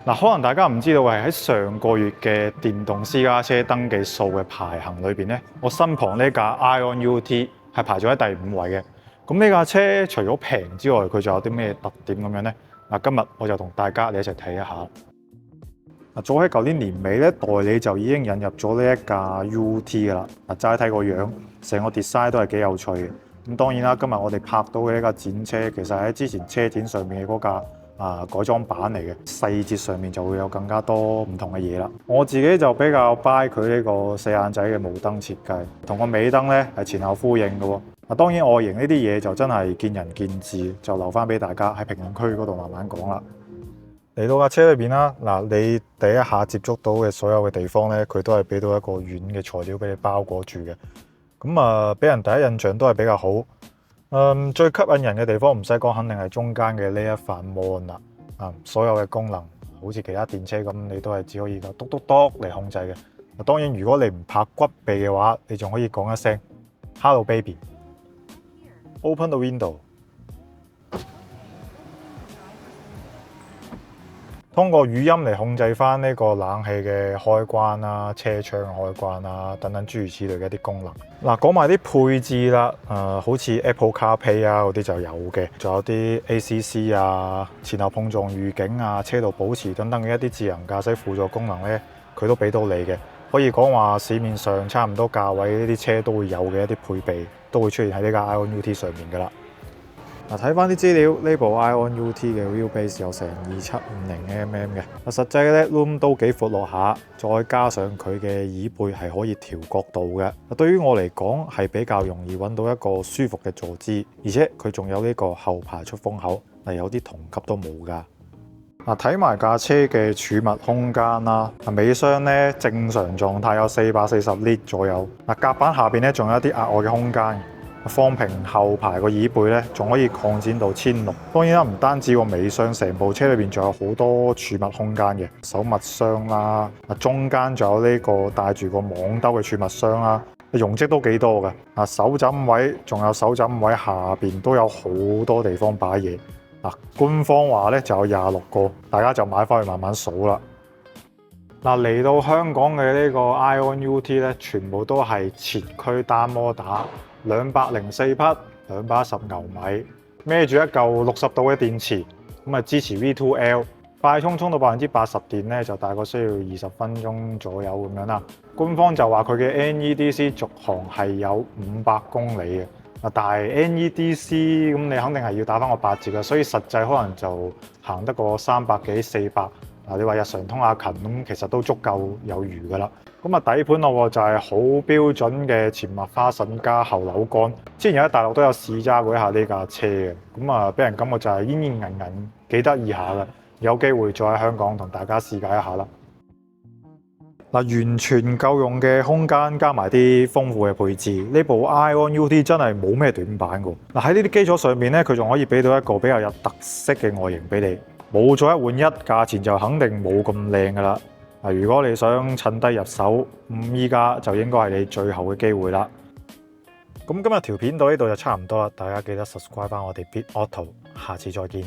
嗱，可能大家唔知道係喺上個月嘅電動私家車登記數嘅排行裏邊咧，我身旁呢架 ION UT 係排咗喺第5位嘅。咁呢架車除咗平之外，佢仲有啲咩特點咁樣呢？嗱，今日我就同大家一齊睇一下。嗱，早喺舊年年尾咧，代理就已經引入咗呢一架 UT 噶啦。嗱，齋睇個樣，成個 design 都係幾有趣嘅。咁當然啦，今日我哋拍到嘅呢架展車，其實喺之前車展上面嘅嗰架改裝版嚟嘅，細節上面就會有更加多唔同嘅嘢啦。我自己就比較 buy 佢呢個四眼仔嘅霧燈設計，同個尾燈咧係前後呼應嘅喎。嗱，當然外形呢啲嘢就真係見仁見智，就留翻俾大家喺評論區嗰度慢慢講啦。嚟到架車裏邊啦，嗱，你第一下接觸到嘅所有嘅地方咧，佢都係俾到一個軟嘅材料俾你包裹住嘅。咁俾人第一印象都係比較好。最吸引人嘅地方唔使講，肯定係中間嘅呢一塊 mon 啦。所有嘅功能好似其他電車咁，你都係只可以個篤篤篤嚟控制嘅。當然，如果你唔怕骨痹嘅話，你仲可以講一聲 Hello baby。Open the window。通過語音嚟控制翻呢個冷氣嘅開關啦、車窗開關啦等等諸如此類嘅一啲功能。嗱，講埋啲配置啦，好似 Apple CarPlay 啊嗰啲就有嘅，仲有啲 ACC 啊、前後碰撞預警啊、車道保持等等嘅一啲智能駕駛輔助功能咧，佢都俾到你嘅。可以講話市面上差唔多價位呢啲車都會有嘅一啲配備，都會出現喺呢架 ION UT 上面噶啦。嗱，睇翻啲資料，呢部 ION UT 嘅 wheelbase 有成2750mm 嘅，實際嘅 legroom 都幾闊落下，再加上佢嘅椅背係可以調角度嘅。對於我嚟講係比較容易揾到一個舒服嘅坐姿，而且佢仲有呢個後排出風口，有啲同級都冇㗎。睇埋架車嘅儲物空間啦，尾箱咧正常狀態有440 lit 左右，甲板下邊咧仲有一啲額外嘅空間。放平後排個椅背咧，仲可以擴展到1600。當然啦，唔單止個尾箱，成部車裏邊仲有好多儲物空間嘅，手物箱啦，中間仲有呢個帶住個網兜嘅儲物箱啦，容積都幾多嘅。手枕位仲有手枕位下邊都有好多地方擺嘢。官方話咧就有26個，大家就買翻去慢慢數啦。嚟到香港嘅呢個 ION UT 咧，全部都係前驅單摩打。204匹，210牛米，孭住一嚿60度嘅電池，支持 V2L， 快充充到80%電咧，就大概需要20分鐘左右咁樣啦。官方就話佢嘅 NEDC 續航係有500公里嘅，但係 NEDC 咁你肯定係要打翻個8折嘅，所以實際可能就行得個300幾400。你話日常通下勤咁，其實都足夠有餘噶啦。底盤咯就係好標準嘅前麥花臣加後扭桿。之前喺大陸都有試揸過一下呢架車嘅，俾人感覺就係煙煙韌韌，幾得意下嘅。有機會再喺香港同大家試駕一下啦。完全夠用嘅空間加埋啲豐富嘅配置，呢部 ION UT 真係冇咩短板㗎。喺呢啲基礎上面咧，佢仲可以俾到一個比較有特色嘅外形俾你。冇咗一換一，價錢就肯定冇咁靚噶啦。如果你想趁低入手，依家就應該係你最後嘅機會啦。咁今日條片到呢度就差唔多啦，大家記得 subscribe 翻我哋 Bitauto，下次再見。